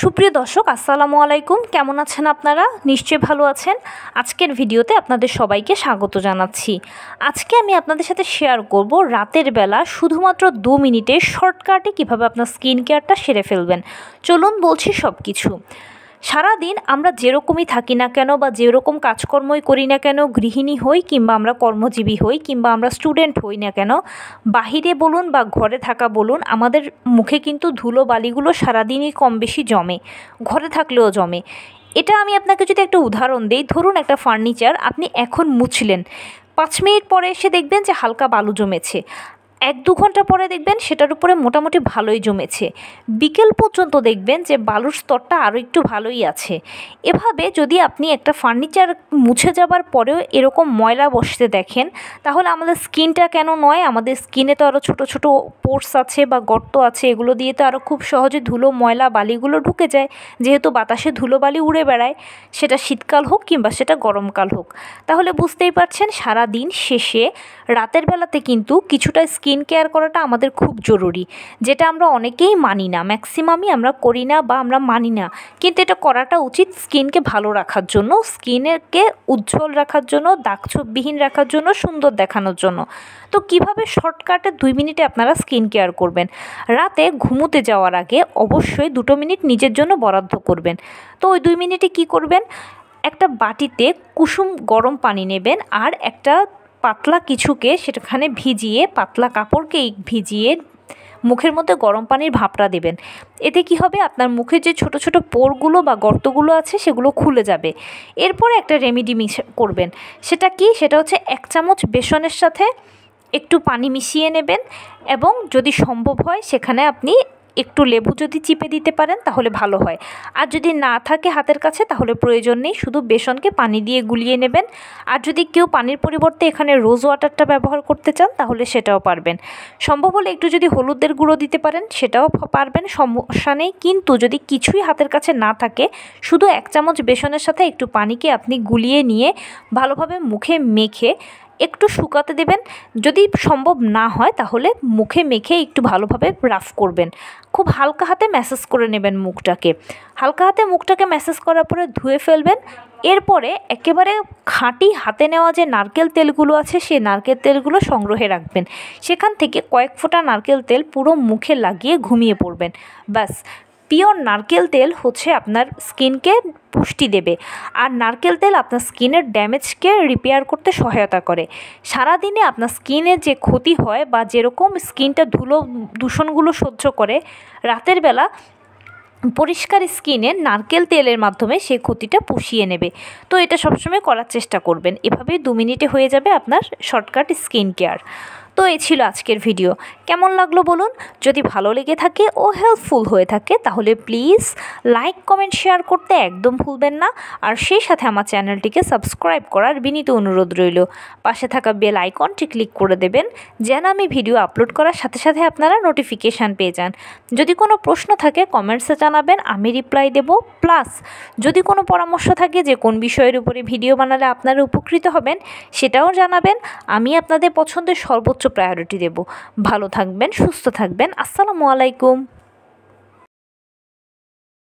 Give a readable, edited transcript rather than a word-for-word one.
সুপ্রিয় দর্শক আসসালামু আলাইকুম, কেমন আছেন আপনারা? নিশ্চয়ই ভালো আছেন। আজকের ভিডিওতে আপনাদের সবাইকে স্বাগত জানাচ্ছি। আজকে আমি আপনাদের সাথে শেয়ার করব রাতের বেলা শুধুমাত্র 2 মিনিটে শর্টকাটে কিভাবে আপনার স্কিন কেয়ারটা সেরে ফেলবেন। চলুন বলছি সব কিছু। সারাদিন আমরা যেরকমই থাকি না কেন বা যেরকম কাজকর্মই করি না কেন, গৃহিণী হই কিংবা আমরা কর্মজীবী হই কিংবা আমরা স্টুডেন্ট হই না কেন, বাহিরে বলুন বা ঘরে থাকা বলুন, আমাদের মুখে কিন্তু ধুলো বালিগুলো সারাদিনই কম বেশি জমে, ঘরে থাকলেও জমে। এটা আমি আপনাকে যদি একটা উদাহরণ দিই, ধরুন একটা ফার্নিচার আপনি এখন মুছলেন, 5 মিনিট পরে এসে দেখবেন যে হালকা বালু জমেছে, 1-2 ঘন্টা পরে দেখবেন সেটার উপরে মোটামুটি ভালোই জমেছে, বিকেল পর্যন্ত দেখবেন যে বালুর স্তরটা আরও একটু ভালোই আছে। এভাবে যদি আপনি একটা ফার্নিচার মুছে যাবার পরেও এরকম ময়লা বসতে দেখেন, তাহলে আমাদের স্কিনটা কেন নয়, আমাদের স্কিনে তো আরও ছোটো ছোটো পোর্স আছে বা গর্ত আছে, এগুলো দিয়ে তো আরও খুব সহজে ধুলো ময়লা বালিগুলো ঢুকে যায়, যেহেতু বাতাসে ধুলো বালি উড়ে বেড়ায়, সেটা শীতকাল হোক কিংবা সেটা গরমকাল হোক। তাহলে বুঝতেই পারছেন সারা দিন শেষে রাতের বেলাতে কিন্তু কিছুটা স্কিন কেয়ার করাটা আমাদের খুব জরুরি, যেটা আমরা অনেকেই মানি না, ম্যাক্সিমামই আমরা করি না বা আমরা মানি না, কিন্তু এটা করাটা উচিত স্কিনকে ভালো রাখার জন্য, স্কিনকে উজ্জ্বল রাখার জন্য, দাগছোপবিহীন রাখার জন্য, সুন্দর দেখানোর জন্য। তো কিভাবে শর্টকাটে 2 মিনিটে আপনারা স্কিন কেয়ার করবেন? রাতে ঘুমোতে যাওয়ার আগে অবশ্যই 2 মিনিট নিজের জন্য বরাদ্দ করবেন। তো ওই 2 মিনিটে কি করবেন? একটা বাটিতে কুসুম গরম পানি নেবেন আর একটা পাতলা কিছুকে সেখানে ভিজিয়ে, পাতলা কাপড়কে ভিজিয়ে মুখের মধ্যে গরম পানির ভাপটা দেবেন। এতে কি হবে, আপনার মুখে যে ছোট ছোট পোরগুলো বা গর্তগুলো আছে সেগুলো খুলে যাবে। এরপরে একটা রেমেডি করবেন। সেটা কি? সেটা হচ্ছে 1 চামচ বেসনের সাথে একটু পানি মিশিয়ে নেবেন এবং যদি সম্ভব হয় সেখানে আপনি একটু লেবু যদি চিপে দিতে পারেন তাহলে ভালো হয়। আর যদি না থাকে হাতের কাছে তাহলে প্রয়োজন নেই, শুধু বেসনকে পানি দিয়ে গুলিয়ে নেবেন। আর যদি কেউ পানির পরিবর্তে এখানে রোজ ওয়াটারটা ব্যবহার করতে চান তাহলে সেটাও পারবেন। সম্ভব হলে একটু যদি হলুদের গুঁড়ো দিতে পারেন সেটাও পারবেন, সমস্যা নেই। কিন্তু যদি কিছুই হাতের কাছে না থাকে, শুধু 1 চামচ বেসনের সাথে একটু পানিকে আপনি গুলিয়ে নিয়ে ভালোভাবে মুখে মেখে একটু শুকাতে দেবেন। যদি সম্ভব না হয় তাহলে মুখে মেখে একটু ভালোভাবে রাফ করবেন, খুব হালকা হাতে ম্যাসাজ করে নেবেন মুখটাকে। হালকা হাতে মুখটাকে ম্যাসাজ করার পরে ধুয়ে ফেলবেন। এরপরে একেবারে খাঁটি হাতে নেওয়া যে নারকেল তেলগুলো আছে সেই নারকেল তেলগুলো সংগ্রহে রাখবেন। সেখান থেকে কয়েক ফোঁটা নারকেল তেল পুরো মুখে লাগিয়ে ঘুমিয়ে পড়বেন। ব্যাস, পিওর নারকেল তেল হচ্ছে আপনার স্কিনকে পুষ্টি দেবে, আর নারকেল তেল আপনার স্কিনের ড্যামেজকে রিপেয়ার করতে সহায়তা করে। সারাদিনে আপনার স্কিনের যে ক্ষতি হয় বা যেরকম স্কিনটা ধুলো দূষণগুলো সহ্য করে, রাতের বেলা পরিষ্কার স্কিনে নারকেল তেলের মাধ্যমে সেই ক্ষতিটা পুষিয়ে নেবে। তো এটা সবসময় করার চেষ্টা করবেন। এভাবেই 2 মিনিটে হয়ে যাবে আপনার শর্টকাট স্কিন কেয়ার। তো এই ছিল আজকের ভিডিও। কেমন লাগলো বলুন? যদি ভালো লেগে থাকে ও হেল্পফুল হয়ে থাকে তাহলে প্লিজ লাইক, কমেন্ট, শেয়ার করতে একদম ভুলবেন না। আর সেই সাথে আমার চ্যানেলটিকে সাবস্ক্রাইব করার বিনীত অনুরোধ রইল। পাশে থাকা বেল আইকনটি ক্লিক করে দেবেন যেন আমি ভিডিও আপলোড করার সাথে সাথে আপনারা নোটিফিকেশান পেয়ে যান। যদি কোনো প্রশ্ন থাকে কমেন্টসে জানাবেন, আমি রিপ্লাই দেব। প্লাস যদি কোনো পরামর্শ থাকে যে কোন বিষয়ের উপরে ভিডিও বানালে আপনারা উপকৃত হবেন সেটাও জানাবেন। আমি আপনাদের পছন্দের সর্বোচ্চ প্রায়োরিটি দেব। ভালো থাকবেন, সুস্থ থাকবেন। আসসালামু আলাইকুম।